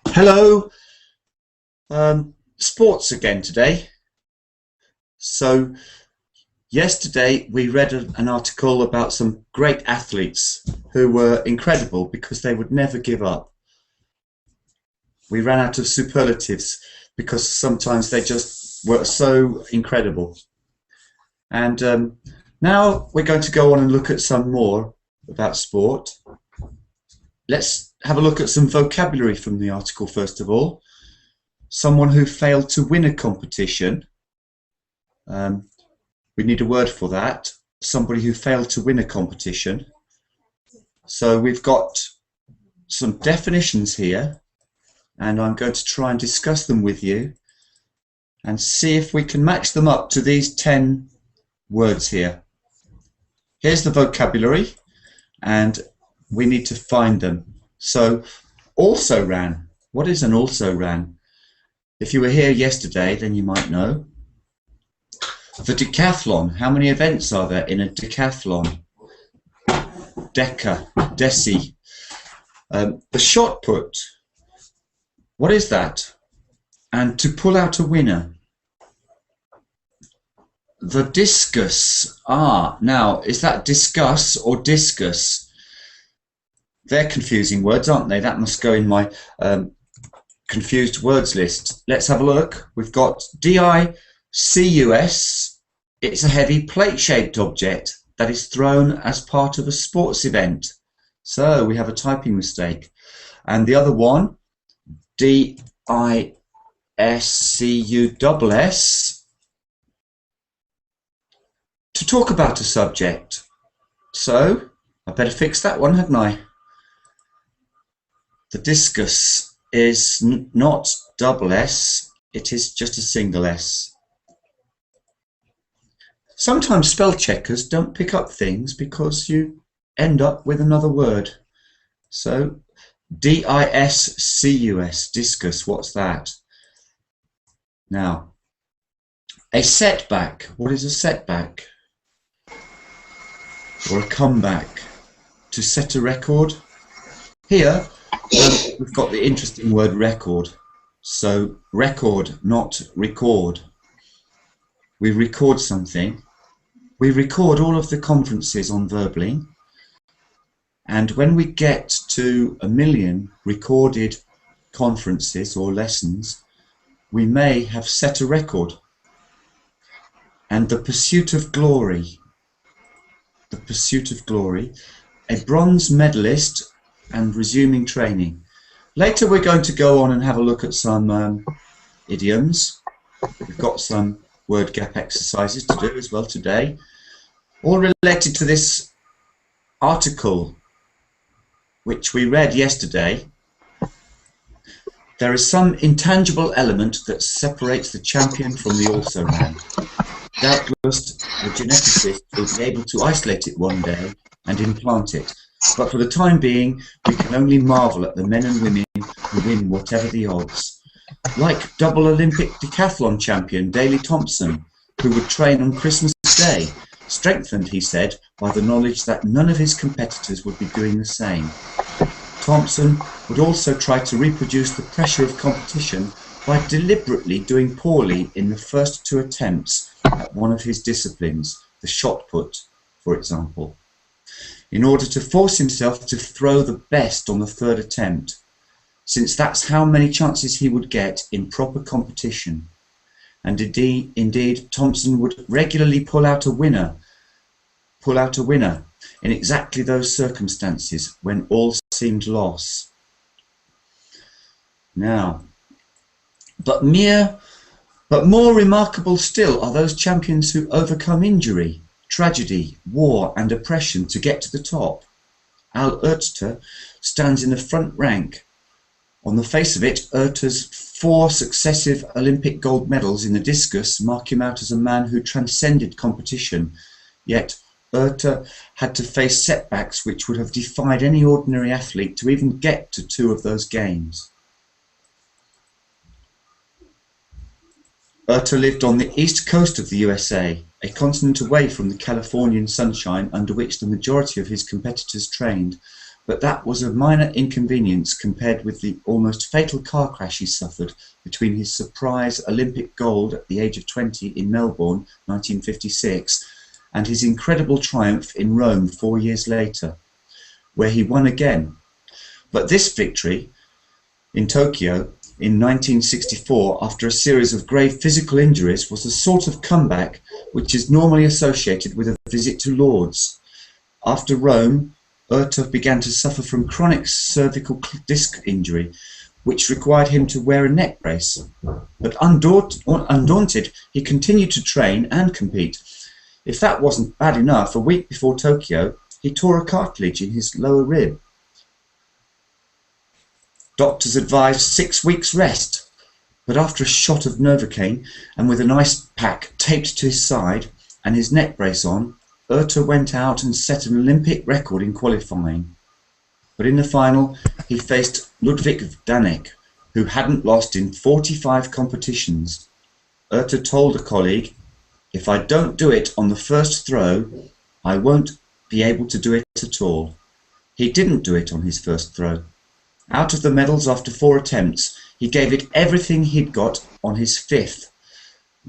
Hello, sports again today. So yesterday we read an article about some great athletes who were incredible because they would never give up. We ran out of superlatives because sometimes they just were so incredible. And now we're going to go on and look at some more about sport. Let's have a look at some vocabulary from the article first of all. Someone who failed to win a competition. We need a word for that. Somebody who failed to win a competition. So we've got some definitions here, and I'm going to try and discuss them with you and see if we can match them up to these 10 words here. Here's the vocabulary, and we need to find them. So, also ran. What is an also ran? If you were here yesterday, then you might know. The decathlon. How many events are there in a decathlon? Deca, deci. The shot put. What is that? And to pull out a winner. The discus. Now, is that discuss or discus? They're confusing words, aren't they? That must go in my confused words list. Let's have a look. We've got DICUS. It's a heavy plate-shaped object that is thrown as part of a sports event. So we have a typing mistake. And the other one, DISCUSS, to talk about a subject. So I better fix that one, hadn't I? The discus is not double S, it is just a single S. Sometimes spell checkers don't pick up things because you end up with another word. So DISCUS, discus, what's that? Now, a setback. What is a setback? Or a comeback? To set a record? Here, we've got the interesting word record. So record, not record. We record something. We record all of the conferences on Verbling. And when we get to 1 million recorded conferences or lessons, we may have set a record. And the pursuit of glory. The pursuit of glory. A bronze medalist and resuming training. Later we're going to go on and have a look at some idioms. We've got some word gap exercises to do as well today, all related to this article which we read yesterday. There is some intangible element that separates the champion from the also-ran. Doubtless the geneticist will be able to isolate it one day and implant it. But for the time being, we can only marvel at the men and women who win whatever the odds. Like double Olympic decathlon champion Daley Thompson, who would train on Christmas Day, strengthened, he said, by the knowledge that none of his competitors would be doing the same. Thompson would also try to reproduce the pressure of competition by deliberately doing poorly in the first 2 attempts at one of his disciplines, the shot put, for example, in order to force himself to throw the best on the 3rd attempt, since that's how many chances he would get in proper competition. And indeed, Thompson would regularly pull out a winner in exactly those circumstances when all seemed loss. Now, but mere But more remarkable still are those champions who overcome injury, tragedy, war and oppression to get to the top. Al Oerter stands in the front rank. On the face of it, Oerter's 4 successive Olympic gold medals in the discus mark him out as a man who transcended competition, yet Oerter had to face setbacks which would have defied any ordinary athlete to even get to 2 of those games. Oerter lived on the east coast of the USA, a continent away from the Californian sunshine under which the majority of his competitors trained, but that was a minor inconvenience compared with the almost fatal car crash he suffered between his surprise Olympic gold at the age of 20 in Melbourne, 1956, and his incredible triumph in Rome 4 years later, where he won again. But this victory in Tokyo in 1964, after a series of grave physical injuries, was the sort of comeback which is normally associated with a visit to Lourdes. After Rome, Oerter began to suffer from chronic cervical disc injury, which required him to wear a neck brace. But undaunted, he continued to train and compete. If that wasn't bad enough, a week before Tokyo, he tore a cartilage in his lower rib. Doctors advised 6 weeks rest, but after a shot of Novocaine and with an ice pack taped to his side and his neck brace on, Oerter went out and set an Olympic record in qualifying. But in the final, he faced Ludwig Danek, who hadn't lost in 45 competitions. Oerter told a colleague, "If I don't do it on the first throw, I won't be able to do it at all." He didn't do it on his first throw. Out of the medals after 4 attempts, he gave it everything he'd got on his 5th.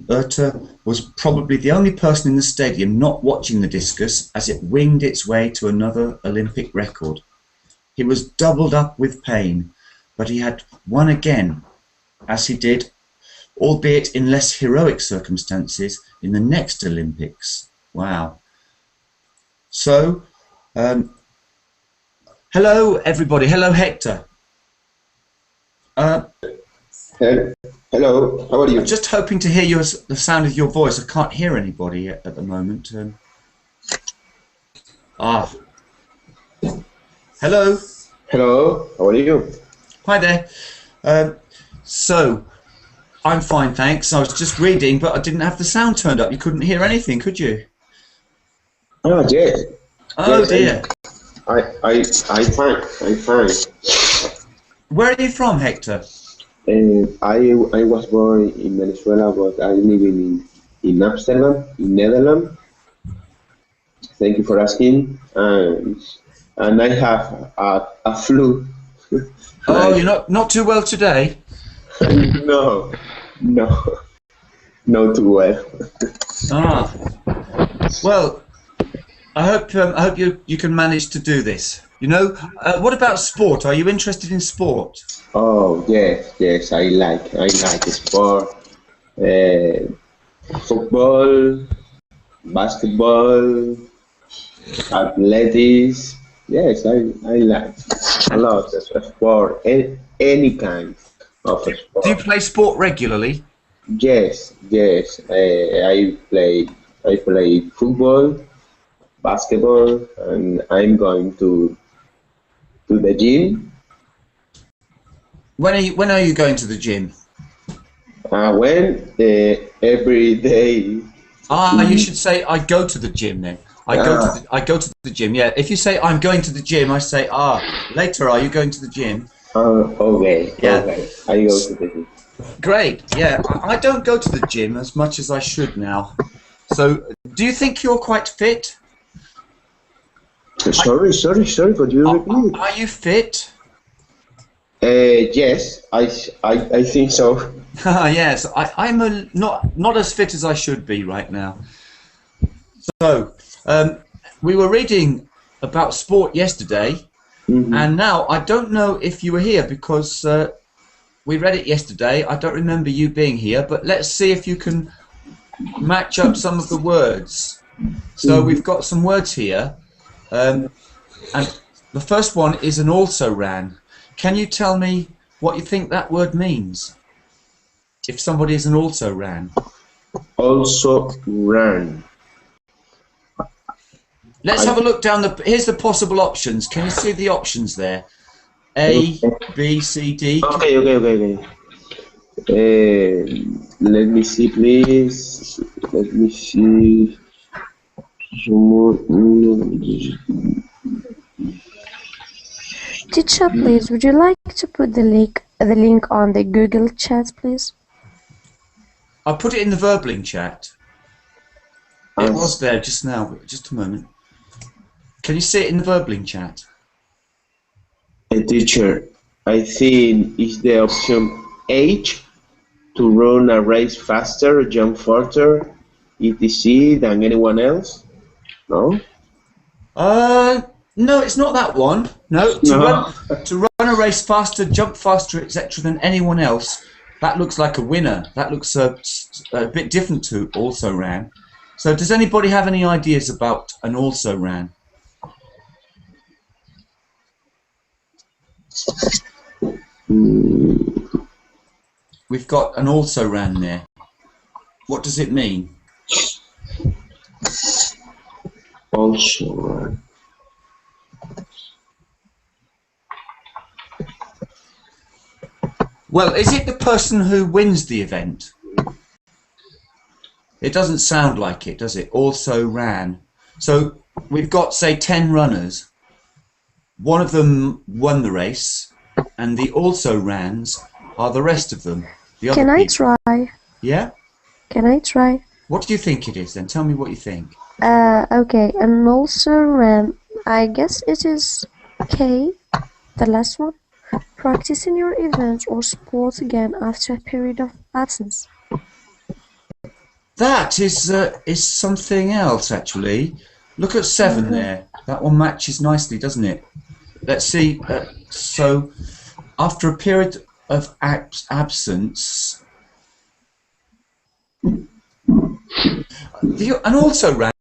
Oerter was probably the only person in the stadium not watching the discus as it winged its way to another Olympic record. He was doubled up with pain, but he had won again, as he did, albeit in less heroic circumstances, in the next Olympics. Wow. So, hello everybody. Hello Hector. Hello, how are you? I'm just hoping to hear the sound of your voice. I can't hear anybody at the moment. Hello. Hello, how are you? Hi there. So, I'm fine, thanks. I was just reading, but I didn't have the sound turned up. You couldn't hear anything, could you? Oh, yes. Oh, yes, dear. I'm fine. Where are you from, Hector? I was born in Venezuela, but I live in Amsterdam, in Netherlands. Thank you for asking. And I have a flu. Oh, you're not too well today? No, not too well. Well, I hope you can manage to do this. You know, what about sport? Are you interested in sport? Oh yes, I like sport, football, basketball, athletics. Yes, I like a lot of sport, any kind of sport. Do you play sport regularly? Yes. I play football, basketball, and I'm going to the gym. When are you going to the gym? Every day. You should say I go to the gym then. I go to the gym. Yeah. If you say I'm going to the gym, I say later. Are you going to the gym? Okay. Yeah. Okay. I go to the gym. Great. Yeah. I don't go to the gym as much as I should now. So, do you think you're quite fit? Sorry. Could you repeat? Are you fit? Yes, I think so. Yes, I'm not as fit as I should be right now. So, we were reading about sport yesterday, and now I don't know if you were here because we read it yesterday. I don't remember you being here, but let's see if you can match up some of the words. So we've got some words here, and the first one is an also ran. Can you tell me what you think that word means? if somebody is an also ran? Also ran. Let's have a look down the. Here's the possible options. Can you see the options there? A, B, C, D. Okay. Let me see, please. Let me see. Teacher, please, would you like to put the link on the Google chat, please? I'll put it in the Verbling chat. It was there just now. Just a moment. Can you see it in the Verbling chat? Teacher, I think is the option H, to run a race faster, jump further, etc. than anyone else? No? No, it's not that one. No, to run a race faster, jump faster, etc. than anyone else. That looks like a winner. That looks a bit different to also ran. So does anybody have any ideas about an also ran? We've got an also ran there. What does it mean? Also ran. Well, is it the person who wins the event? It doesn't sound like it, does it? Also ran. So we've got, say, 10 runners. One of them won the race, and the also rans are the rest of them. The other Can I people. try? Yeah? Can I try? What do you think it is then? Tell me what you think. Okay, and also ran. I guess it is K, the last one. Practicing your event or sport again after a period of absence. That is something else, actually. Look at 7 there. That one matches nicely, doesn't it? Let's see. So, after a period of absence, an also ran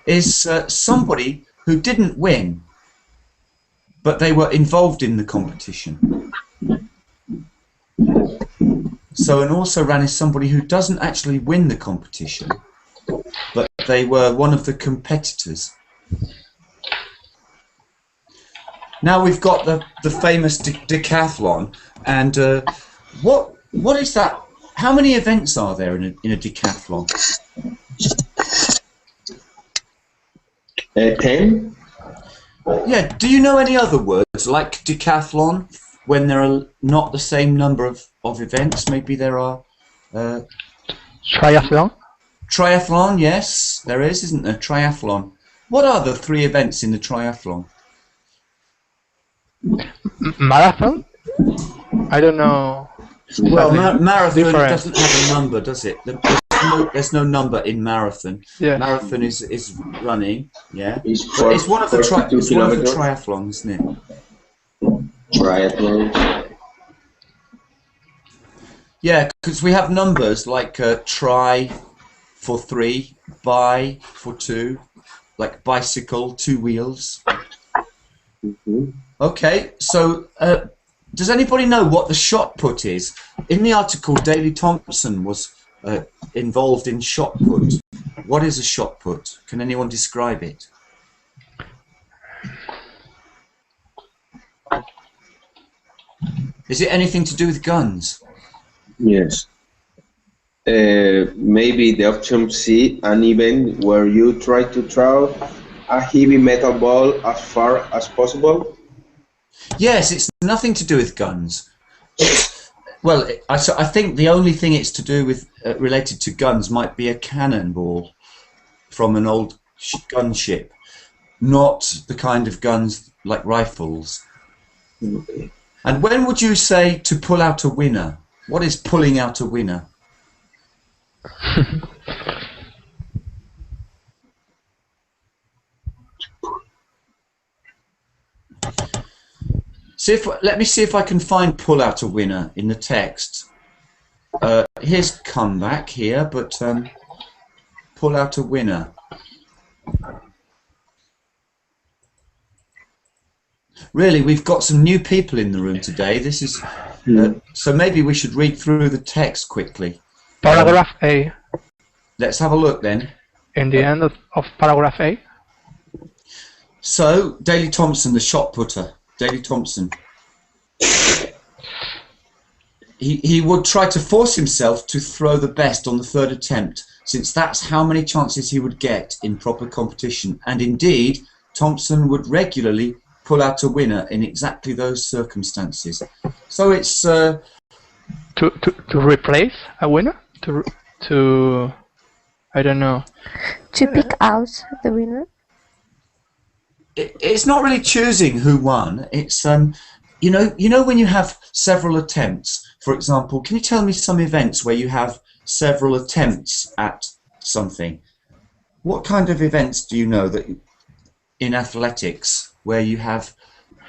is somebody who didn't win, but they were involved in the competition. So an also ran is somebody who doesn't actually win the competition, but they were one of the competitors. Now we've got the famous decathlon, and what is that? How many events are there in a decathlon? 10? Yeah, do you know any other words like decathlon when there are not the same number of events? Maybe there are... Triathlon? Triathlon, yes, there is, isn't there? Triathlon. What are the 3 events in the triathlon? Marathon? I don't know. Well, marathon different. doesn't have a number, does it? There's no number in marathon. Yeah. Marathon is running, yeah. But it's one of the triathlons, isn't it? Triathlon. Yeah, because we have numbers like tri for 3, bi for 2, like bicycle, 2 wheels. Okay, so does anybody know what the shot put is? In the article, Daley Thompson was involved in shot put. What is a shot put? Can anyone describe it? Is it anything to do with guns? Yes. Maybe the option C, an event where you try to throw a heavy metal ball as far as possible. Yes, it's nothing to do with guns. Well, I think the only thing it's to do with related to guns might be a cannonball from an old gunship, not the kind of guns like rifles. Okay. And when would you say to pull out a winner? What is pulling out a winner? Let me see if I can find pull out a winner in the text. Here's comeback here, but pull out a winner. Really, we've got some new people in the room today. This is So maybe we should read through the text quickly. Paragraph A. Let's have a look then. In the end of paragraph A. So, Daley Thompson, the shot putter. Daley Thompson. He would try to force himself to throw the best on the third attempt, since that's how many chances he would get in proper competition. And indeed, Thompson would regularly pull out a winner in exactly those circumstances. So it's to replace a winner? To I don't know. To pick out the winner? It's not really choosing who won. It's you know when you have several attempts. For example, can you tell me some events where you have several attempts at something? What kind of events do you know that in athletics where you have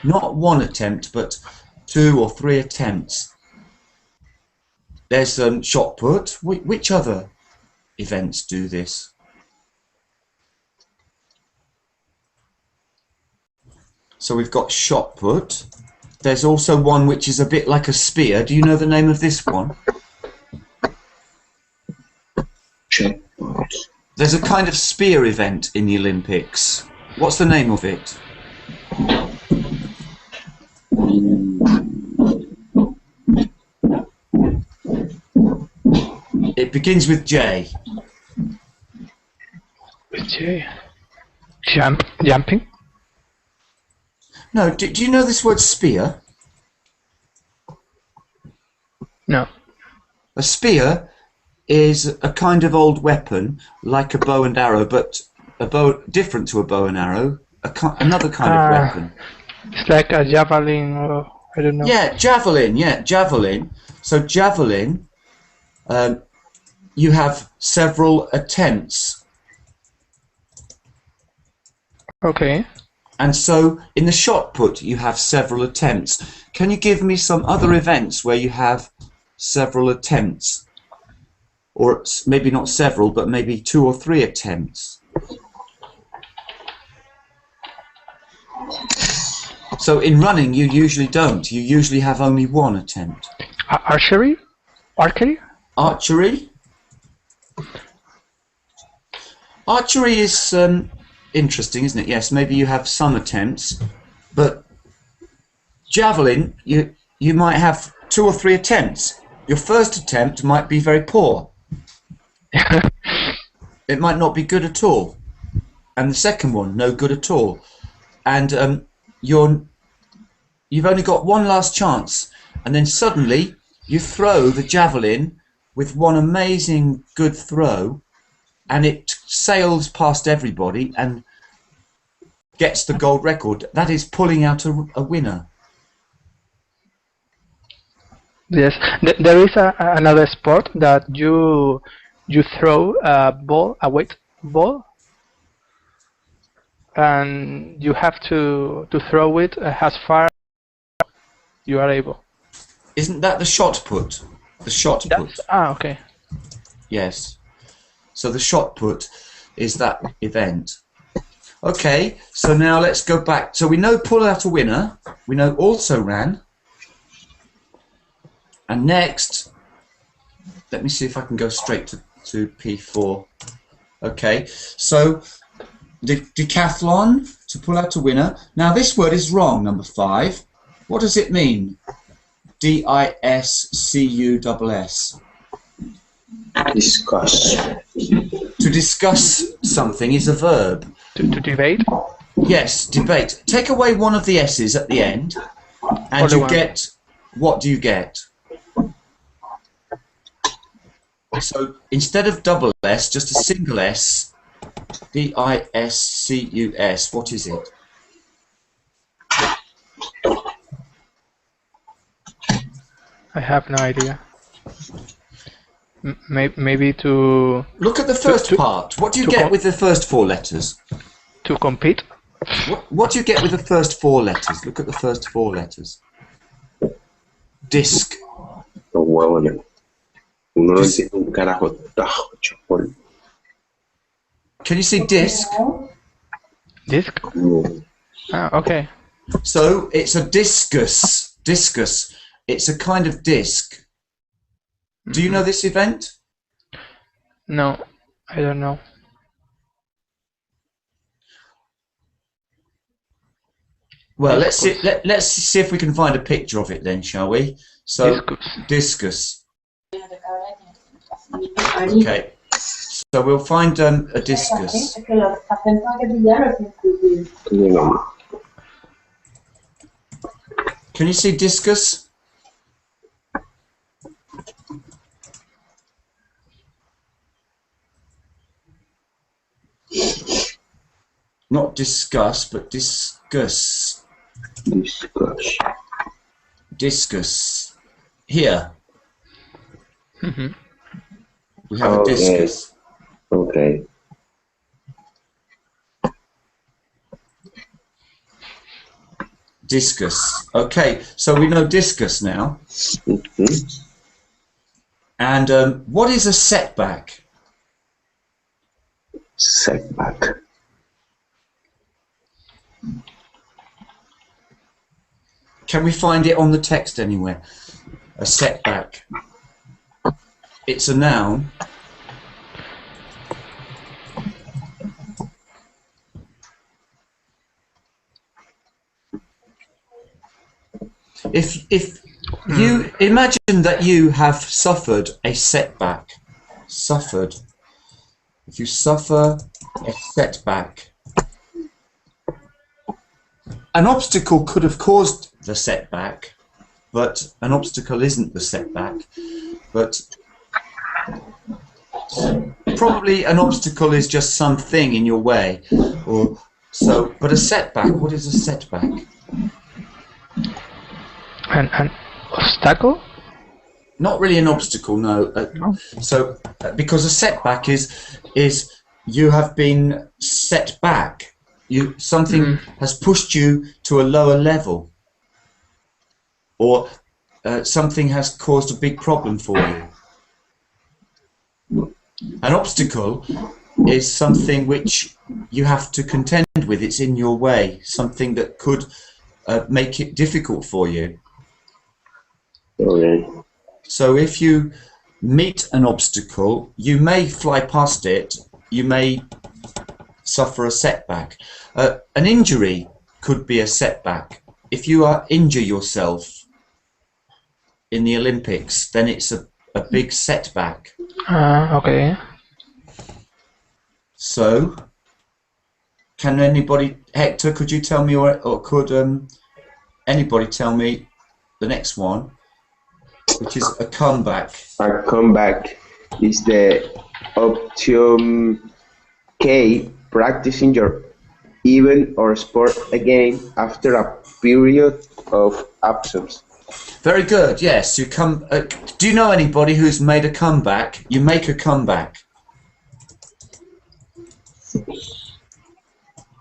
not one attempt but 2 or 3 attempts? There's shot put. Which other events do this? So we've got shot put. There's also one which is a bit like a spear. Do you know the name of this one? Shot put. There's a kind of spear event in the Olympics. What's the name of it? It begins with J. J. Jumping? No, do you know this word spear? No. A spear is a kind of old weapon, like a bow and arrow, but a bow different to a bow and arrow, another kind of weapon. It's like a javelin, or I don't know. Yeah, javelin. Yeah, javelin. So javelin, you have several attempts. Okay. And so in the shot put, you have several attempts. Can you give me some other events where you have several attempts? Or maybe not several, but maybe 2 or 3 attempts. So in running, you usually don't. You usually have only 1 attempt. Archery? Archery? Archery? Archery is interesting, isn't it? Yes, maybe you have some attempts, but javelin, you might have 2 or 3 attempts. Your first attempt might be very poor. It might not be good at all, and the second one, no good at all, and you've only got one last chance, and then suddenly you throw the javelin with one amazing good throw, and it sails past everybody and gets the gold record. That is pulling out a winner. Yes, there is another sport that you throw a ball, a weight ball, and you have to throw it as far as you are able. Isn't that the shot put? The shot put. Okay. Yes. So the shot put is that event. Okay, so now let's go back. So we know pull out a winner. We know also ran. And next, let me see if I can go straight to P4. Okay, so the decathlon, to pull out a winner. Now this word is wrong, number 5. What does it mean? D-I-S-C-U-S-S. Discuss. To discuss something is a verb. To debate? Yes, debate. Take away one of the S's at the end, and you get, what do you get? So instead of double S, just a single S, D-I-S-C-U-S, what is it? I have no idea. Maybe to... Look at the first part. What do you get with the first 4 letters? To compete? What do you get with the first 4 letters? Look at the first 4 letters. Disc. Los huevones. Uno no entiende un carajo. Chapón. Can you see disc? Disc? No. Okay. So it's a discus. Discus It's a kind of disc. Do you know this event? No, I don't know. Well, let's see if we can find a picture of it then, shall we? So, discus. Okay. So we'll find a discus. Can you see discus? Not discuss, but discus. Disqus. Discus. Here. Mm-hmm. We have a discus. Okay. Discus. Okay, so we know discus now. Mm-hmm. And what is a setback? Setback. Can we find it on the text anywhere? A setback. It's a noun. If you imagine that you have suffered a setback, if you suffer a setback, an obstacle could have caused the setback, but an obstacle isn't the setback. But probably an obstacle is just something in your way, or so. But a setback, what is a setback? An obstacle? Not really an obstacle, no. So because a setback is you have been set back. Something has pushed you to a lower level, or something has caused a big problem for you. An obstacle is something which you have to contend with. It's in your way, something that could make it difficult for you. Okay. So if you meet an obstacle, you may fly past it, you may suffer a setback. An injury could be a setback. If you injure yourself in the Olympics, then it's a big setback. Okay. So, can anybody, Hector, could you tell me, or could anybody tell me the next one, which is a comeback? A comeback is the option K, practicing your event or sport again after a period of absence. Very good. Yes, you come. Do you know anybody who's made a comeback? You make a comeback.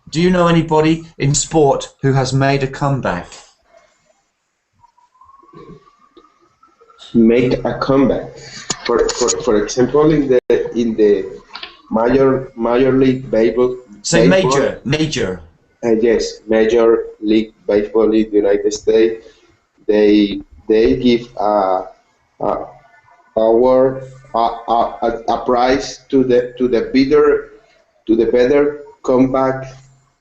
Do you know anybody in sport who has made a comeback? Make a comeback. For example, in the Major League Baseball. Say major. Yes, Major League Baseball in the United States. They give a prize to the better comeback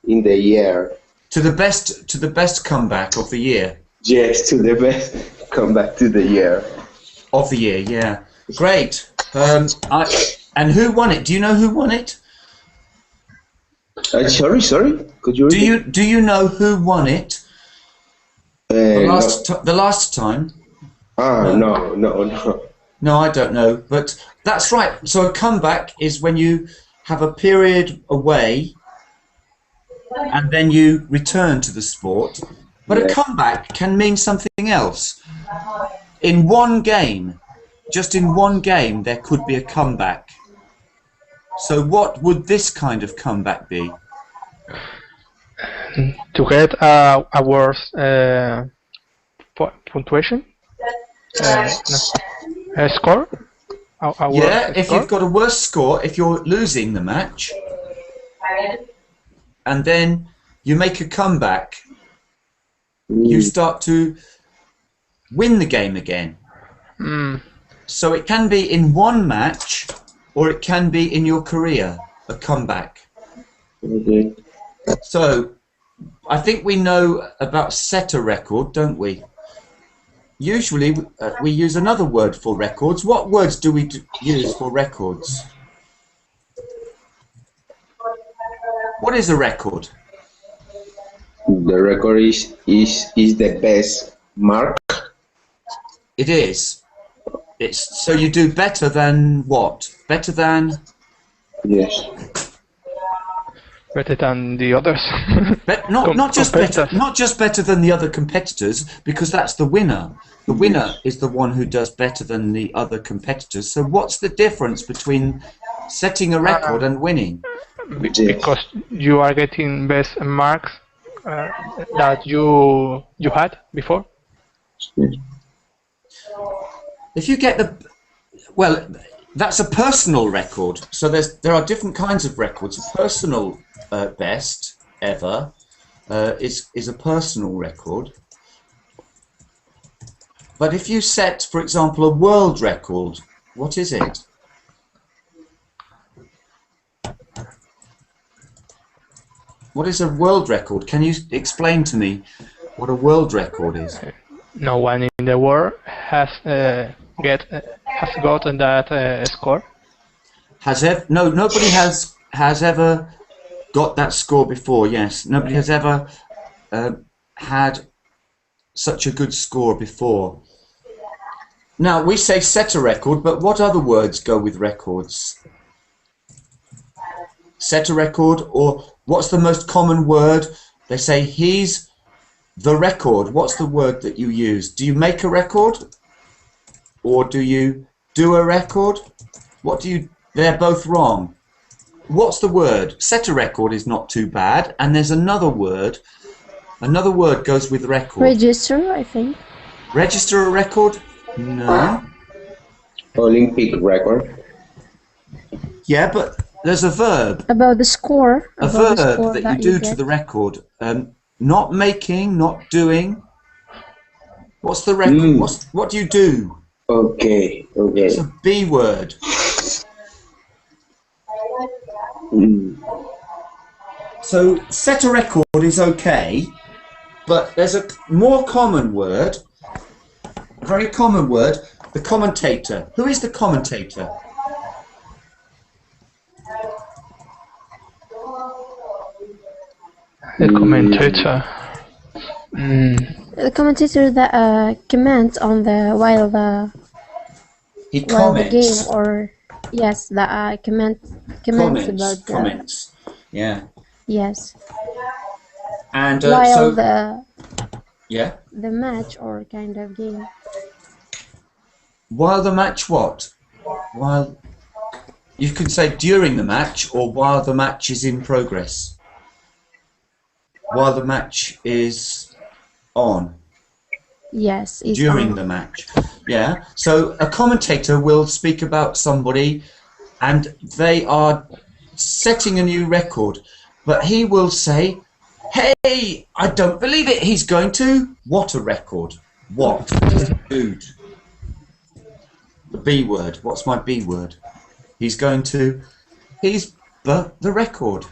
in the year. To the best comeback of the year. Yes, to the best comeback to the year. Of the year, yeah. Great. And who won it? Do you know who won it? Sorry. Could you repeat? Do you know who won it? The last time? No. No, I don't know. But that's right. So a comeback is when you have a period away and then you return to the sport. But a comeback can mean something else. In one game, just in one game, there could be a comeback. So what would this kind of comeback be? To get a worse punctuation? A score? If you've got a worse score, if you're losing the match, and then you make a comeback, you start to win the game again. Mm. So it can be in one match, or it can be in your career, a comeback. Okay. So I think we know about set a record, don't we? Usually we use another word for records. What words do we use for records? What is a record? The record is the best mark. It is. It's so you do better than what? Better than? Yes. Better than the others. But not just better, competitors. not just better than the other competitors, because that's the winner. The winner is the one who does better than the other competitors. So what's the difference between setting a record and winning? Because you are getting best marks that you had before. Yes. If you get well, that's a personal record. So there are different kinds of records. A personal best ever is a personal record. But if you set, for example, a world record, what is it? What is a world record? Can you explain to me what a world record is? No one in the world has gotten that score. Nobody has ever got that score before. Yes, nobody has ever had such a good score before. Now we say set a record, but what other words go with records? Set a record, or what's the most common word? They say he's the record. What's the word that you use? Do you make a record, or do you do a record? What do you? They're both wrong. What's the word? Set a record is not too bad, and there's another word. Another word goes with record. Register, I think. Register a record? No. Olympic record. Yeah, but there's a verb. About the score. A about the verb score that you do to get. the record. Not making, not doing. What's the record? What do you do? Okay. Okay. It's a B word. So set a record is okay, but there's a more common word, a very common word, the commentator. Who is the commentator? The commentator. The commentator that comments on the He while the game, comments. or yes, that comments about the Comments. Yeah. yes, And while so yeah. the match or kind of game. While the match what? While you can say during the match, or while the match is in progress. While the match is on. Yes, it's During on. the match. Yeah. So a commentator will speak about somebody and they are setting a new record. But he will say, hey, I don't believe it. He's going to what a record. What? Dude. The B word. What's my B word? He's the record.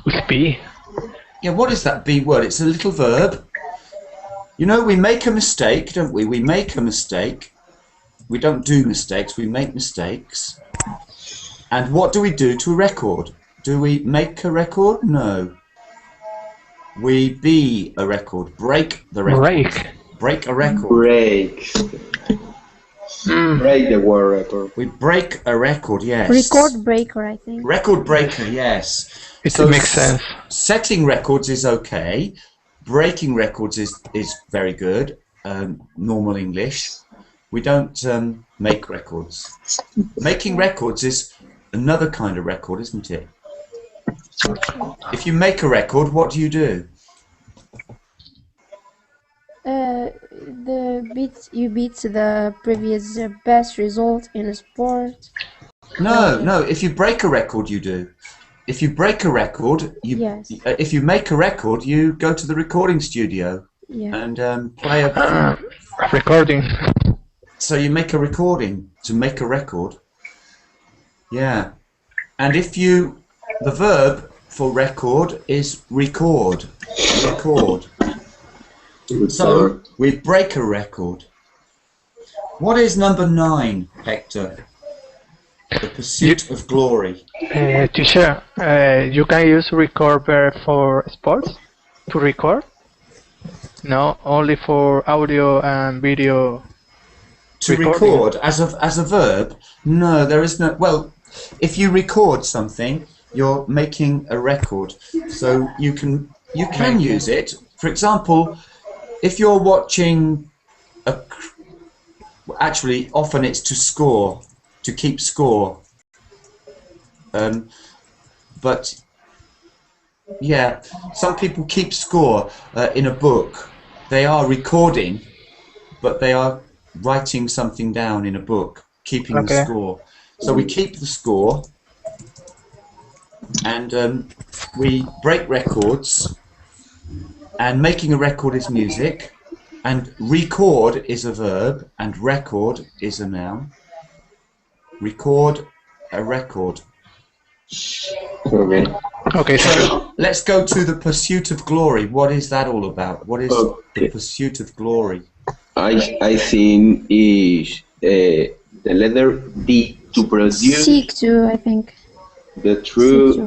With B. Yeah, what is that B word? It's a little verb. You know, we make a mistake, don't we? We make a mistake. We don't do mistakes, we make mistakes. And what do we do to a record? Do we make a record? No. We be a record. Break the record. Break. Break a record. Break. Break the world record. We break a record, yes. Record breaker, I think. Record breaker, yes. It makes sense. Setting records is okay. Breaking records is very good. Normal English. We don't make records. Making records is another kind of record, isn't it? If you make a record, what do you do? You beat the previous best result in a sport. No. If you break a record, you do. If you break a record, Yes. if you make a record, you go to the recording studio. Yeah. and play a. Recording. So you make a recording to make a record. Yeah, and if you, the verb for record is record. Record. So we break a record. What is number 9, Hector? The pursuit of glory. Teacher, you can use record verb for sports to record? No, only for audio and video. To recording. record as a verb? No, there is no. Well, if you record something, you're making a record. So you can use it. For example, if you're watching actually often it's to score, to keep score. But yeah, some people keep score in a book. They are recording, but they are writing something down in a book, keeping the score. So we keep the score, and we break records, and making a record is music, and record is a verb, and record is a noun. Record a record. Okay. So let's go to the pursuit of glory. What is that all about? What is the pursuit of glory? I think is the letter D, to produce. Seek to, I think. The truth,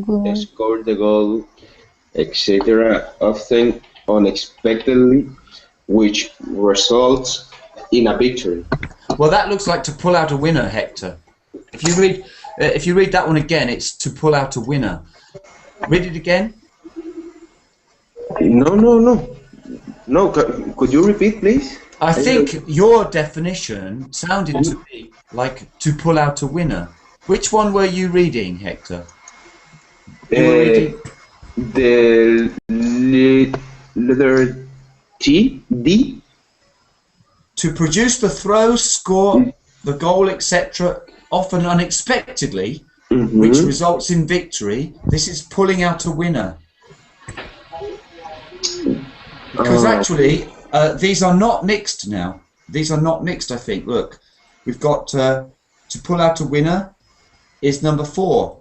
Glory. score the goal, etc., often unexpectedly, which results in a victory. Well, that looks like to pull out a winner, Hector. If you read that one again, it's to pull out a winner. Read it again. No. Could you repeat, please? I think your definition sounded to me like to pull out a winner. Which one were you reading, Hector? You were reading the letter D. To produce the throw, score, the goal, etc., often unexpectedly, which results in victory. This is pulling out a winner. Because actually, these are not mixed now. These are not mixed, I think. Look, we've got to pull out a winner is number 4.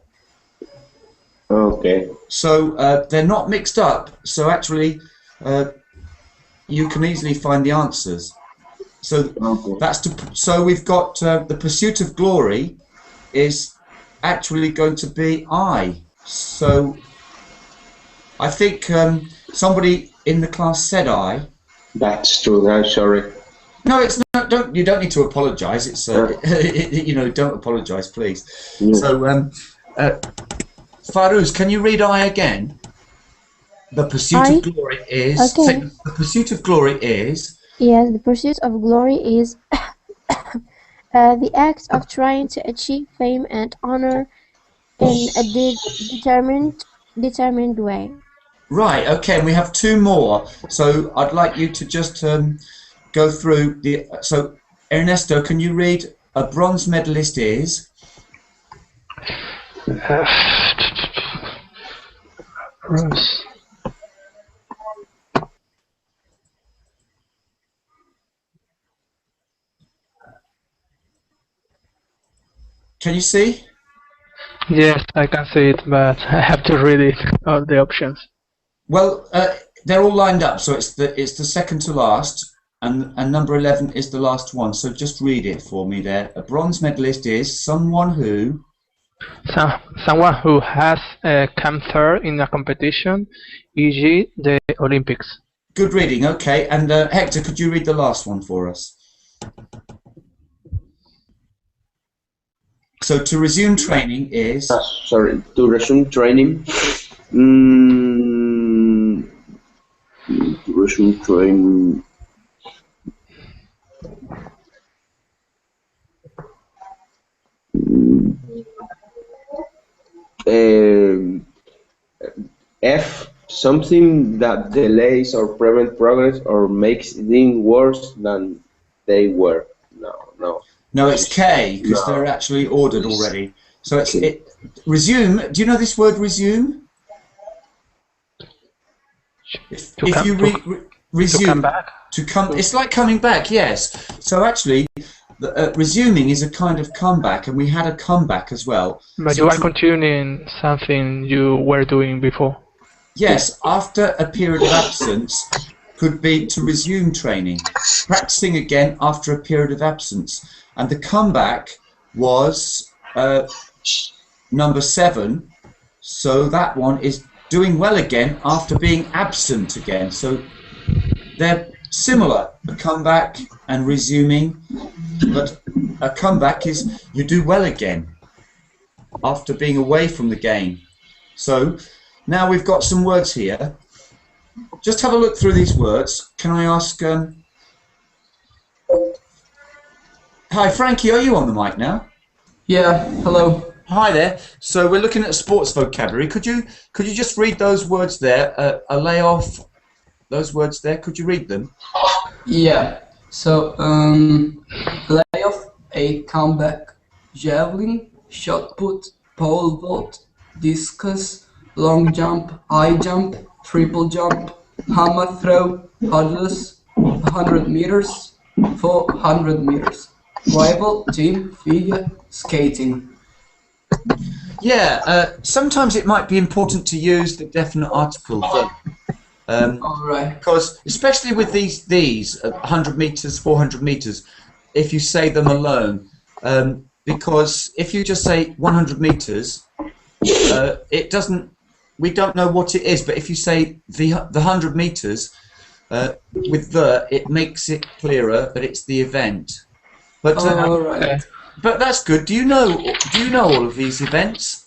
Okay. So they're not mixed up. So actually, you can easily find the answers. So that's so we've got the pursuit of glory is actually going to be I. So I think somebody in the class said I. That's true. I'm sorry. No, it's not. You don't need to apologise. It's don't apologise, please. Yeah. So Farouz, can you read I again? The pursuit of glory is. Okay. The pursuit of glory is. Yes, the pursuit of glory is the act of trying to achieve fame and honor in a determined way. Right, okay, and we have 2 more. So I'd like you to just go through the. So Ernesto, can you read a bronze medalist is? Bronze. Can you see? Yes, I can see it, but I have to read it, all the options. Well, they're all lined up, so it's the second to last, and number 11 is the last one. So just read it for me there. A bronze medalist is someone who. Someone who has come third in a competition, e.g. the Olympics. Good reading, okay. And Hector, could you read the last one for us? So to resume training is. To resume training. To resume training. F, something that delays or prevents progress or makes things worse than they were. No, it's K, because they're actually ordered already. So it's resume. Do you know this word resume? If resume. To come back. To come. It's like coming back. Yes. So actually, resuming is a kind of comeback, and we had a comeback as well. But So you are continuing something you were doing before. yes, after a period of absence could be to resume training, practicing again after a period of absence, and the comeback was number 7. So that one is doing well again after being absent again. So they're similar, a comeback and resuming, but a comeback is you do well again after being away from the game. So now we've got some words here. Just have a look through these words. Can I ask... Hi, Frankie, are you on the mic now? Yeah, hello. Hi there. So we're looking at sports vocabulary. Could you just read those words there? A layoff, those words there. Could you read them? Yeah, so layoff, a comeback, javelin, shot put, pole vault, discus, long jump, high jump, triple jump, hammer throw, hurdles, 100 meters, 400 meters, rival, team, figure, skating. Yeah, sometimes it might be important to use the definite article verb. All right. Because especially with these 100 meters, 400 meters, if you say them alone, because if you just say 100 meters, it doesn't. We don't know what it is. But if you say the 100 meters with it makes it clearer that it's the event. But All right. but that's good. Do you know all of these events?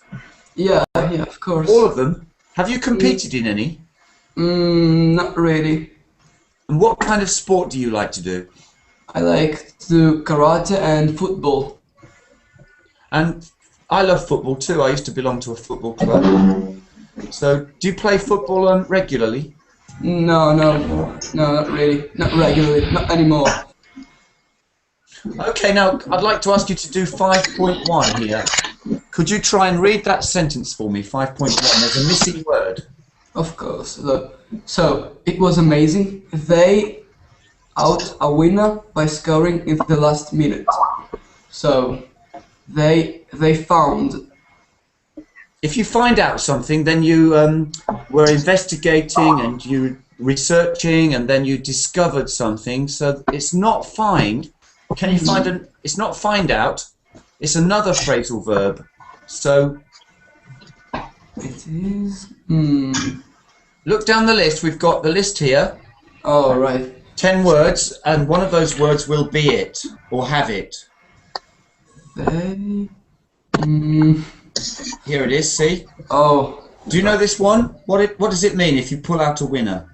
Yeah, of course. All of them. Have you competed in any? Not really. And what kind of sport do you like to do? I like to do karate and football. And I love football too. I used to belong to a football club. So, do you play football regularly? No, not really. Not regularly. Not anymore. Okay, now I'd like to ask you to do 5.1 here. Could you try and read that sentence for me, 5.1? There's a missing word. Of course. Look. So, it was amazing. They out a winner by scoring in the last minute. So, they found. If you find out something, then you were investigating and you researching, and then you discovered something. So it's not find. Can you find it's not find out. It's another phrasal verb. So It is. look down the list. We've got the list here. Oh, right. 10 words, and one of those words will be it or have it. They. Here it is. See? Oh. Do you know this one? What does it mean if you pull out a winner?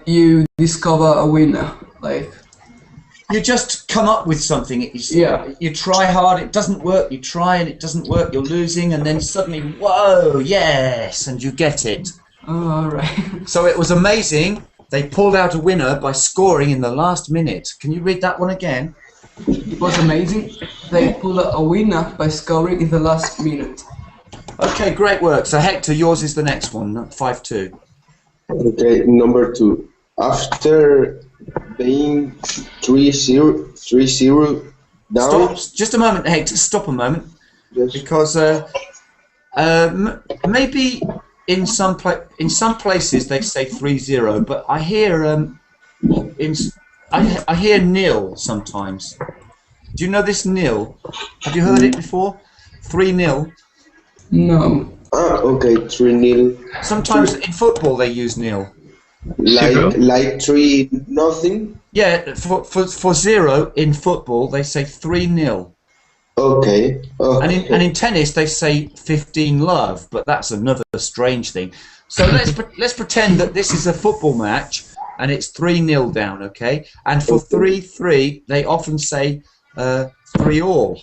You discover a winner. Like. You just come up with something. You try hard, it doesn't work. You try and it doesn't work. You're losing, and then suddenly, whoa, yes, and you get it. Oh, all right. So it was amazing. They pulled out a winner by scoring in the last minute. Can you read that one again? It was amazing. They pulled out a winner by scoring in the last minute. Okay, great work. So Hector, yours is the next one, 5-2. Okay, number 2. After being 3-0 down. Stop. Just a moment, Hector. Stop a moment. Yes. Because maybe in some places they say 3-0, but I hear I hear nil sometimes. Do you know this nil? Have you heard it before? 3-0. No. Ah, okay, 3-0. Sometimes in football they use nil. Like 3-0. Yeah, for 0 in football they say 3-0. Okay. And in tennis they say 15-love, but that's another strange thing. So let's pretend that this is a football match and it's 3-0 down, okay? And for 3-3 they often say 3-all.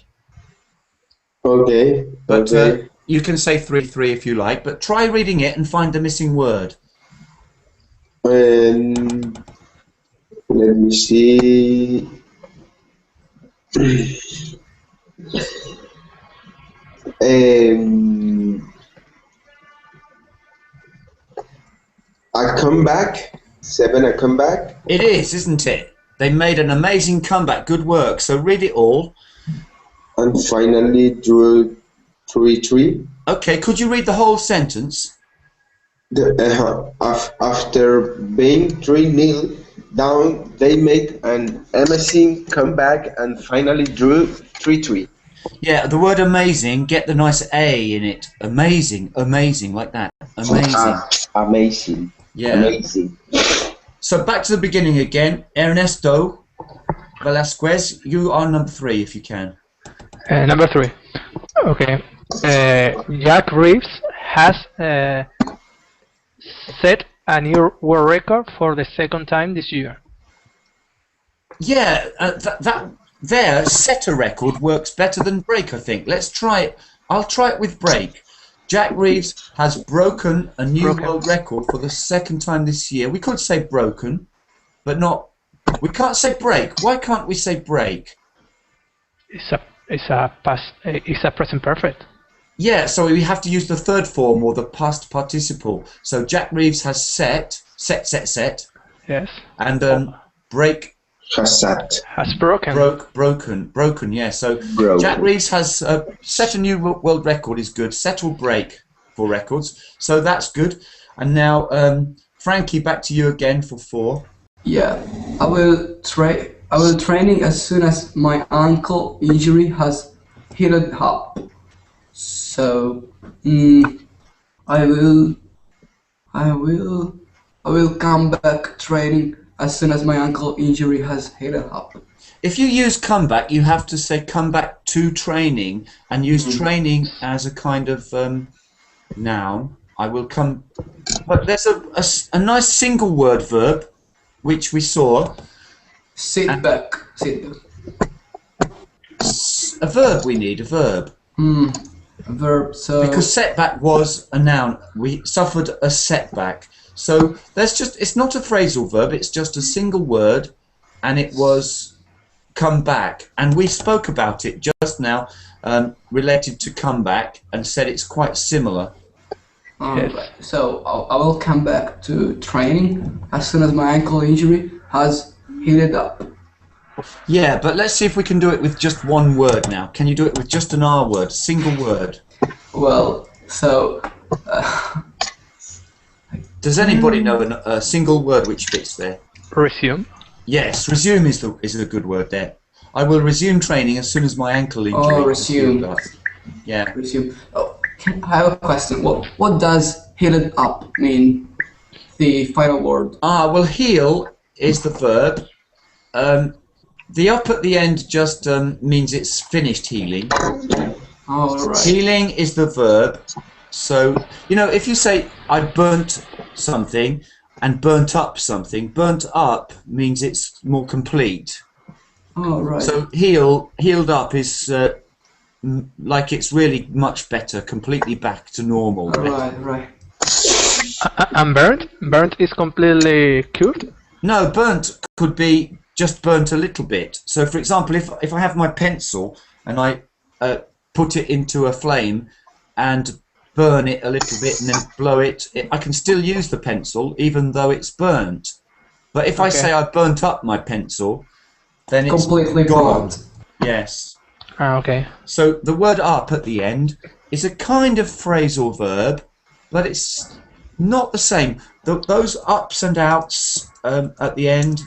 Okay. But you can say 3-3 if you like, but try reading it and find the missing word. Let me see. A comeback. 7 a comeback. It is, isn't it? They made an amazing comeback. Good work. So read it all. And finally drew 3-3. Okay, could you read the whole sentence? After being 3-0 down, they made an amazing comeback and finally drew 3-3. Yeah, the word amazing, get the nice A in it. Amazing, amazing, like that. Amazing. Amazing. Yeah. Amazing. So back to the beginning again. Ernesto Velasquez, you are number 3 if you can. Number 3. Okay. Jack Reeves has set a new world record for the second time this year. Yeah, there, set a record works better than break, I think. Let's try it. I'll try it with break. Jack Reeves has broken a new world record for the second time this year. We could say broken, but not. We can't say break. Why can't we say break? It's a present perfect. Yeah, so we have to use the third form or the past participle. So Jack Reeves has set. Yes. And break. Has broken. Broken. Yeah. So broken. Jack Reeves has set a new world record. Is good. Set or break for records. So that's good. And now Frankie, back to you again for 4. Yeah, I will training as soon as my ankle injury has healed up. So I will come back training as soon as my ankle injury has healed up. If you use comeback, you have to say come back to training and use training as a kind of noun. I will come, but there's a nice single word verb which we saw. Sit back. A verb we need, a verb. A verb, so... Because setback was a noun. We suffered a setback. So there's just, it's not a phrasal verb, it's just a single word, and it was come back. And we spoke about it just now, related to comeback, and said it's quite similar. Right. So I will come back to training as soon as my ankle injury has healed up. Yeah, but let's see if we can do it with just one word now. Can you do it with just an R word, single word? Well, so... Does anybody know a single word which fits there? Resume. Yes, resume is a good word there. I will resume training as soon as my ankle injury. Oh, resume. Yeah. Resume. Oh, I have a question. What does healed up mean? The final word. Well, heal is the verb. The up at the end just means it's finished healing. Oh, right. Healing is the verb. So, you know, if you say, I burnt something and burnt up something, burnt up means it's more complete. Oh, right. So healed up is like it's really much better, completely back to normal. Right. And burnt is completely cured? No, burnt could be just burnt a little bit. So, for example, if I have my pencil and I put it into a flame and burn it a little bit and then blow it, I can still use the pencil even though it's burnt. But if I say I burnt up my pencil, then it's completely gone. burnt. Yes. Okay. So the word up at the end is a kind of phrasal verb, but it's not the same. Those ups and outs at the end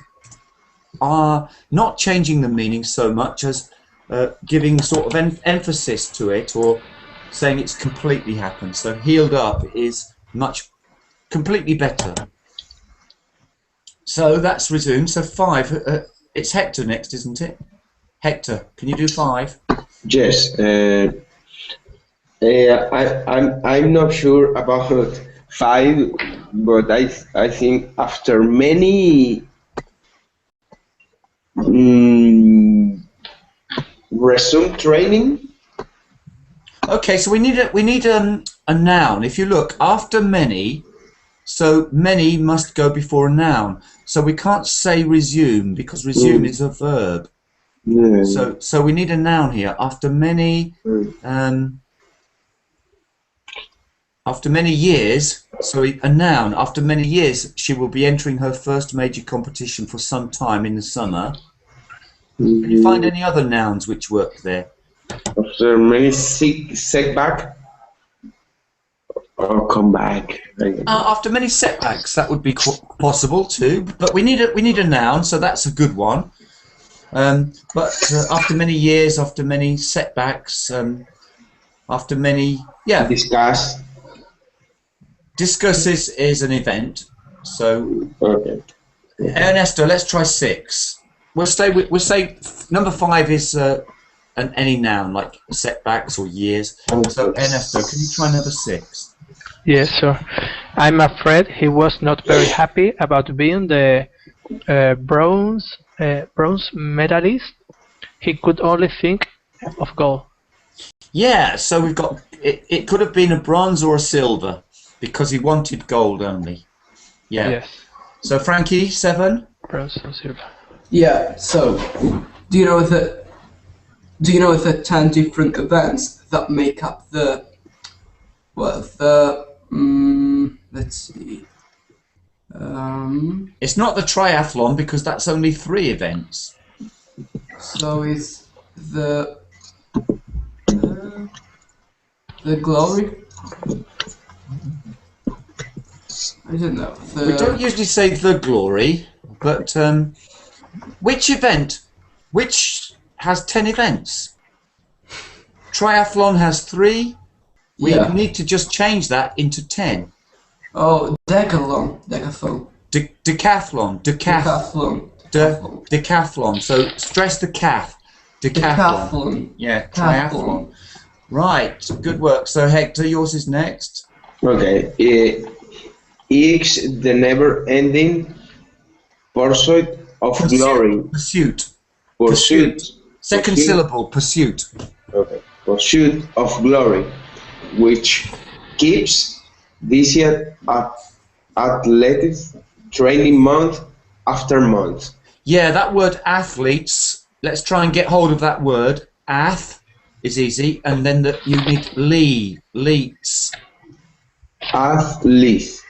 are not changing the meaning so much as giving sort of emphasis to it, or saying it's completely happened. So healed up is completely better. So that's resumed. So 5. It's Hector next, isn't it? Hector, can you do 5? Yes. I'm not sure about 5, but I think after many resume training. Okay, so we need a noun. If you look after many, so many must go before a noun. So we can't say resume because resume is a verb. Yeah. So we need a noun here. After many, after many years, sorry, a noun. After many years, she will be entering her first major competition for some time in the summer. Can you find any other nouns which work there? After many setback or comeback. After many setbacks, that would be possible too. But we need a noun, so that's a good one. But after many years, after many setbacks, after many, yeah. Discuss. Disqus is an event. So Okay. Ernesto, let's try 6. We'll say number 5 is any noun like setbacks or years. So Ernesto, can you try number 6? Yes, sure. I'm afraid he was not very happy about being the bronze medalist. He could only think of gold. Yeah, so we've got it could have been a bronze or a silver because he wanted gold only. Yeah. Yes. So Frankie, 7. Bronze or silver. Yeah. So, do you know the 10 different events that make up the let's see. It's not the triathlon because that's only 3 events. So it's the glory. I don't know. We don't usually say the glory, but which event? Which has 10 events? Triathlon has 3. We need to just change that into 10. Oh, decathlon. Decathlon. Decathlon. So stress the calf. Decathlon. Yeah, triathlon. Right, good work. So Hector, yours is next. Okay. It's the never-ending pursuit of glory. Pursuit. Second syllable, pursuit. Okay. Pursuit of glory, which keeps this athletics training month after month. Yeah, that word athletes. Let's try and get hold of that word. Ath is easy, and then you need leets. Athletes.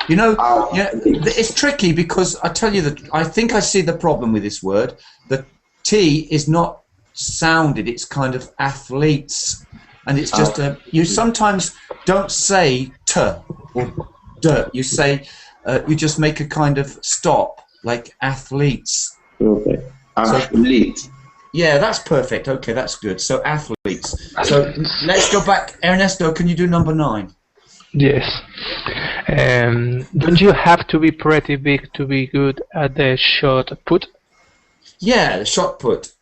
You know, it's tricky because I tell you that I think I see the problem with this word. The T is not sounded, it's kind of athletes. And it's just you sometimes don't say t or d. You say, you just make a kind of stop, like athletes. Okay. Athlete. So, yeah, that's perfect. Okay, that's good. So athletes. So let's go back. Ernesto, can you do number 9? Yes. Don't you have to be pretty big to be good at the shot put? Yeah, the shot put.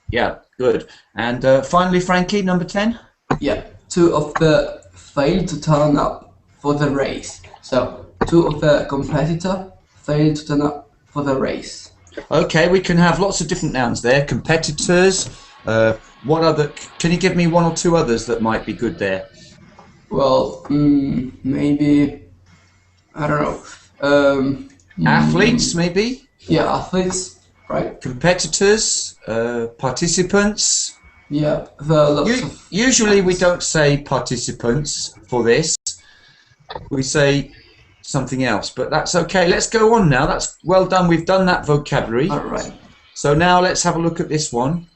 Yeah, good. And finally, Frankie, number 10? Yeah, 2 of the failed to turn up for the race. So 2 of the competitor failed to turn up for the race. Okay, we can have lots of different nouns there. Competitors. What other? Can you give me 1 or 2 others that might be good there? Well, maybe I don't know. Athletes, maybe. Yeah, athletes, right? Competitors, participants. Yeah, Usually we don't say participants for this. We say something else, but that's okay. Let's go on now. That's well done. We've done that vocabulary. All right. So now let's have a look at this one.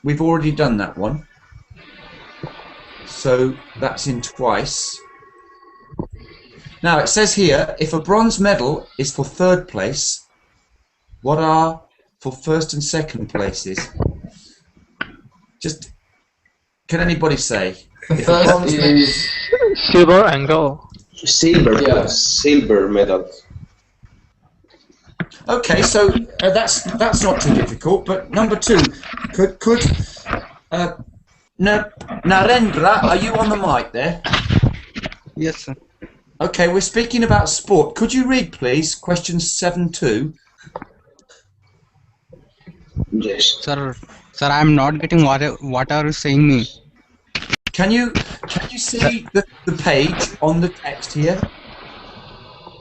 We've already done that one. So that's in twice. Now it says here, if a bronze medal is for 3rd place, what are for 1st and 2nd places? Just, can anybody say? The first is silver and gold. Silver medal. Okay, so that's not too difficult. But number 2, could Narendra, are you on the mic there? Yes, sir. Okay, we're speaking about sport. Could you read, please, question 7.2? Yes. Sir, I'm not getting what are you saying me? Can you see the page on the text here?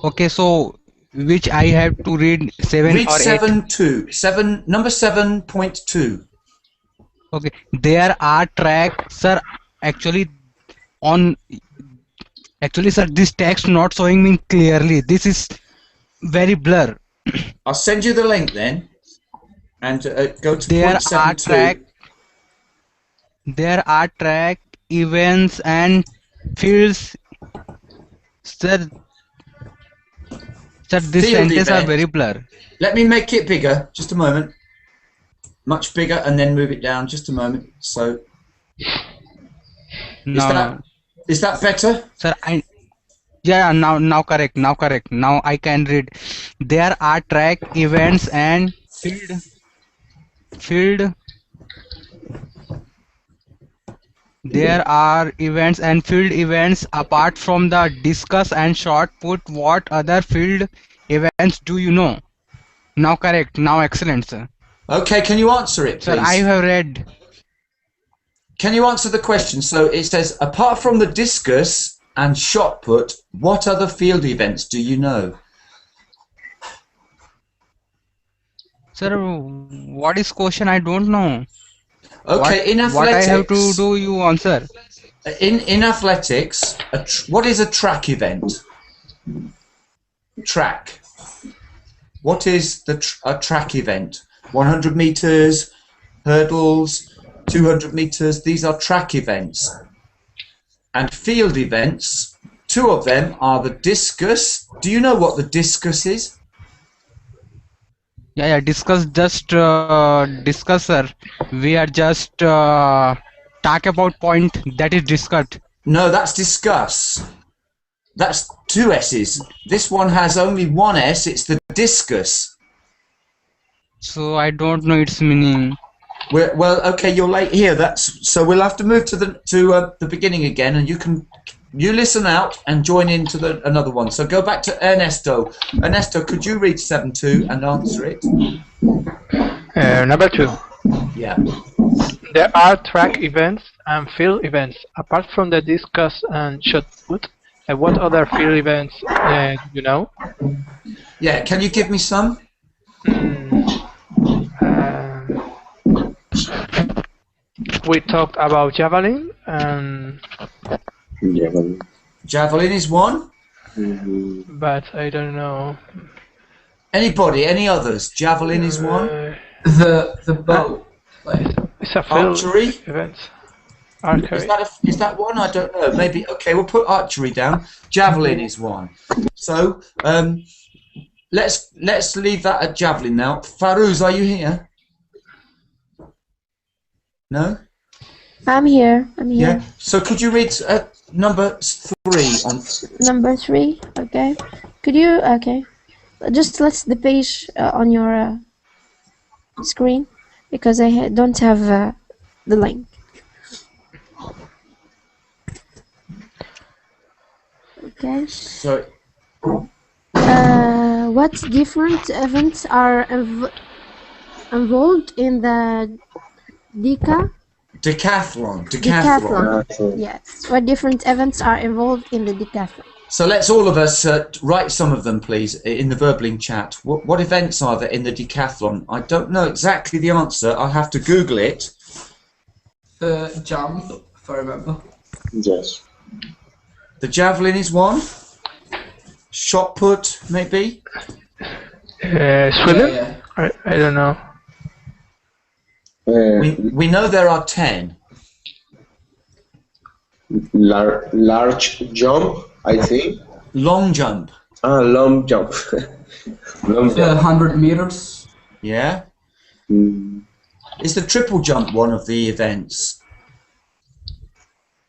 Okay, so which I have to read 7 Read or 8? 7.2. Number 7.2. Okay, there are tracks, sir. Actually, on actually, sir, this text not showing me clearly. This is very blur. I'll send you the link then, and go to There point are 7.2. there are track events and fields, sir. Sir, this Field sentence are event. very blur. Let me make it bigger, just a moment. Much bigger, and then move it down, just a moment. So, No, is that better? sir, yeah, now correct, now I can read. There are track events and field there are events and field events apart from the discuss and short put. What other field events do you know? Now correct, now excellent, sir. Okay, can you answer it, please? Sir, I have read. Can you answer the question? So it says, apart from the discus and shot put, what other field events do you know? Sir, what is question? I don't know. Okay, in athletics, what I have to do, you answer. In athletics, what is a track event? Track. What is a track event? 100 meters, hurdles, 200 meters. These are track events. And field events, two of them are the discus. Do you know what the discus is? Yeah, discuss, sir. We are just talk about point that is discussed. No, that's discuss. That's two S's. This one has only one S. It's the discus. So I don't know its meaning. Well, okay, you're late here. So we'll have to move to the beginning again, and you listen out and join into another one. So go back to Ernesto. Ernesto, could you read 7.2 and answer it? Number 2. Yeah. There are track events and field events apart from the discus and shot put. What other field events do you know? Yeah. Can you give me some? We talked about javelin and Javelin. Javelin is one. but I don't know. Anybody? Any others? Javelin is one. The bow. It's a field Archery. event. Archery. Is that one? I don't know. Maybe. Okay, we'll put archery down. Javelin is one. So let's leave that at javelin now. Farouz, are you here? No. I'm here. Yeah. So could you read number 3 on? Number 3. Okay. Could you? Okay. Just let's the page on your screen because I don't have the link. Okay. So What different events are involved in the decathlon. Yes. What different events are involved in the decathlon? So let's all of us write some of them, please, in the Verbling chat. What events are there in the decathlon? I don't know exactly the answer. I'll have to Google it. The jump, if I remember. Yes. The javelin is one. Shot put, maybe. Swimming? Yeah. I don't know. We know there are 10. Large jump, I think. Long jump. Long jump. Long The jump. 100 meters. Yeah. Mm, Is the triple jump one of the events?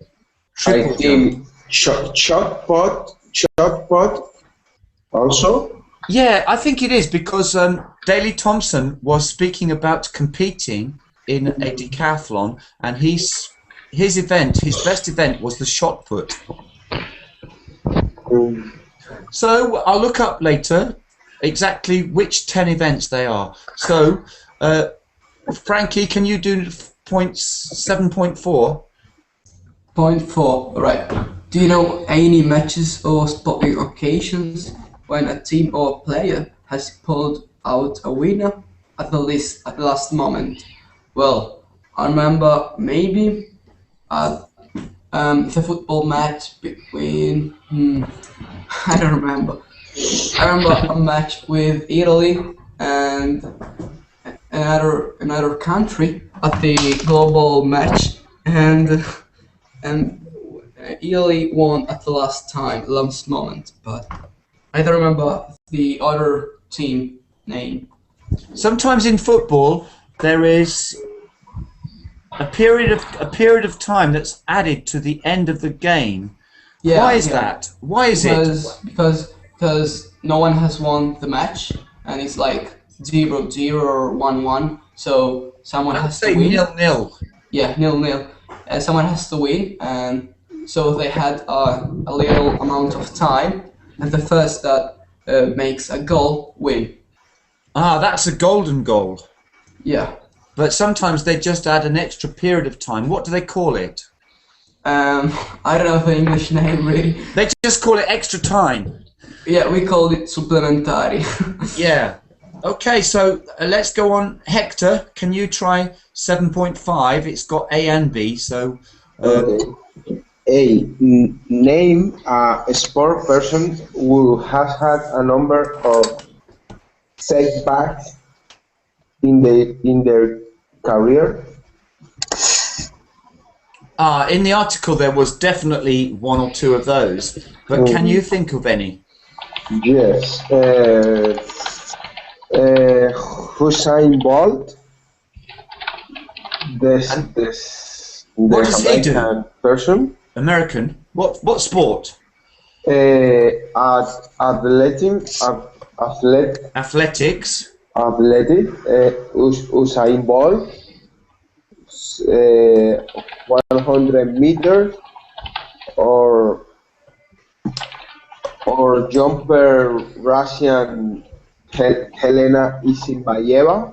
I Triple jump. think shot put also. Yeah, I think it is because Daley Thompson was speaking about competing in a decathlon, and his best event was the shot put. Mm, So I'll look up later exactly which 10 events they are. So, Frankie, can you do point 7.4? Point 4, right. Do you know any matches or sporting occasions when a team or player has pulled out a winner at the last moment? Well, I remember maybe the football match between I don't remember. I remember a match with Italy and another country at the global match, and Italy won at the last moment, but I don't remember the other team name. Sometimes in football there is a period of time that's added to the end of the game. Yeah, Why is yeah. that? Why is it? Because no one has won the match, and it's like 0-0 or 1-1. So someone I would has to say win. 0-0. Yeah, 0-0. Someone has to win, and so they had a little amount of time, and the first that makes a goal win. Ah, that's a golden goal. Yeah. But sometimes they just add an extra period of time. What do they call it? I don't know the English name really. They just call it extra time. Yeah, we called it supplementari. Yeah. Okay, so let's go on. Hector, can you try 7.5? It's got A and B, so... Okay. A. Name a sport person who has had a number of setbacks in their career. In the article there was definitely one or two of those, but can you think of any? Yes. Usain Bolt. This What does he do? American person. American? What sport? Athletics. Athletic. Usain Bolt. 100 meters or jumper Russian Helena Isinbayeva.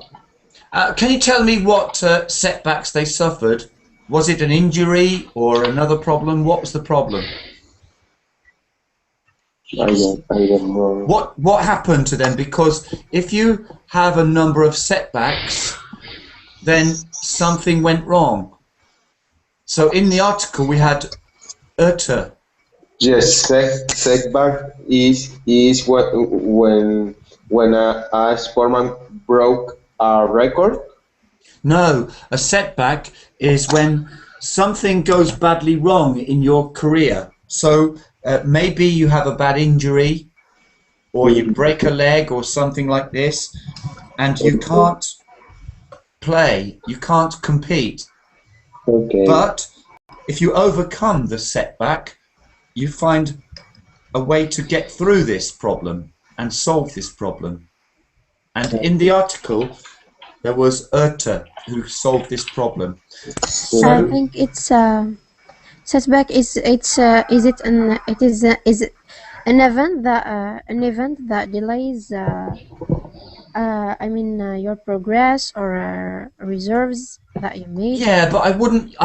Can you tell me what setbacks they suffered? Was it an injury or another problem? What was the problem? I don't know. What happened to them? Because if you have a number of setbacks, then something went wrong. So in the article we had Urta. Yes, setback is when a sportsman broke a record. No, a setback is when something goes badly wrong in your career. So maybe you have a bad injury, or you break a leg or something like this, and you can't play, you can't compete. Okay. But if you overcome the setback, you find a way to get through this problem and solve this problem. And in the article, there was Urta who solved this problem. I think it's setback is an event that delays your progress or reserves that you made. Yeah, but I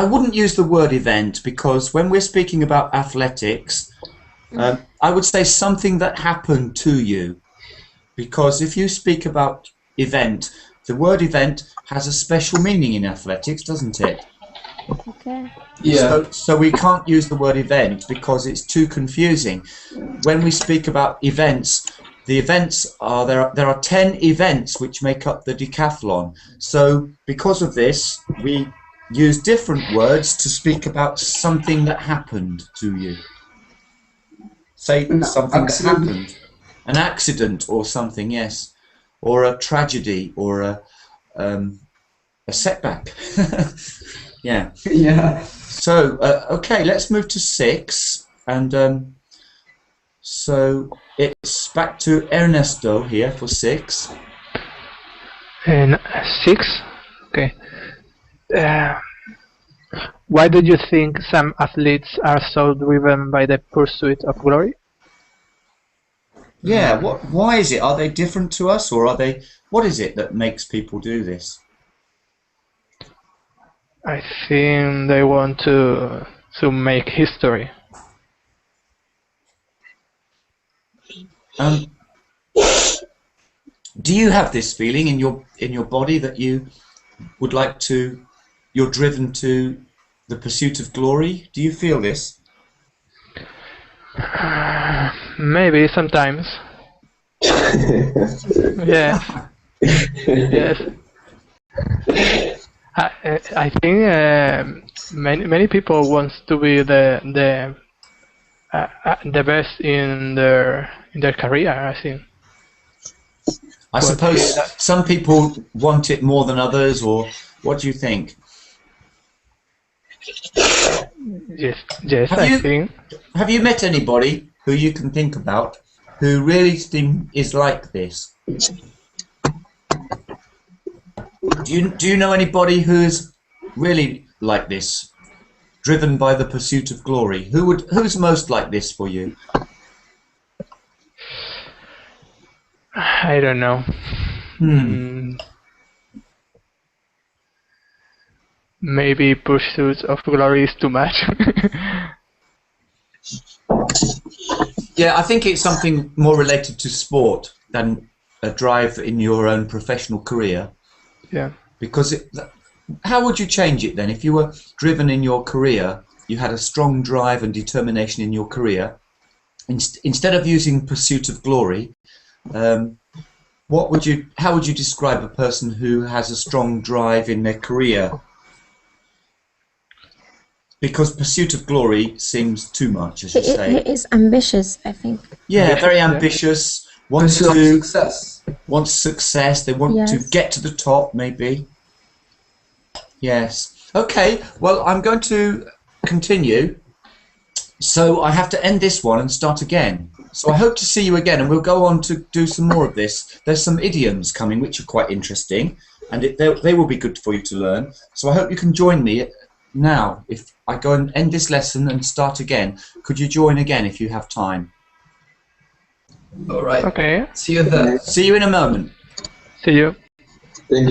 wouldn't use the word event, because when we're speaking about athletics, I would say something that happened to you. Because if you speak about event, the word event has a special meaning in athletics, doesn't it? Okay. Yeah. So we can't use the word event because it's too confusing. When we speak about events, the events are there are 10 events which make up the decathlon. So because of this, we use different words to speak about something that happened to you. Say something that happened. An accident or something, yes. Or a tragedy or a setback. Yeah. Yeah. So, okay, let's move to 6. And so it's back to Ernesto here for 6. And 6? Okay. Why do you think some athletes are so driven by the pursuit of glory? Yeah, why is it? Are they different to us, or are they? What is it that makes people do this? I think they want to make history. Do you have this feeling in your body that you would like to you're driven to the pursuit of glory? Do you feel this? Maybe sometimes. Yes. Yes. I think many people want to be the best in their career. I think. I suppose some people want it more than others, or what do you think? Yes, I think. Have you met anybody who you can think about who really is like this? Do you know anybody who's really like this, driven by the pursuit of glory? Who's most like this for you? I don't know. Maybe pursuit of glory is too much. Yeah, I think it's something more related to sport than a drive in your own professional career. Yeah. Because how would you change it then? If you were driven in your career, you had a strong drive and determination in your career, instead of using pursuit of glory, how would you describe a person who has a strong drive in their career? Because pursuit of glory seems too much, as you say. He is ambitious, I think. Yeah, very ambitious. Wants success. Success. They want to get to the top, maybe. Yes. Okay. Well, I'm going to continue. So I have to end this one and start again. So I hope to see you again, and we'll go on to do some more of this. There's some idioms coming, which are quite interesting, and they will be good for you to learn. So I hope you can join me now. If I go and end this lesson and start again, could you join again if you have time? All right. Okay. See you there. See you in a moment. See you. Thank you.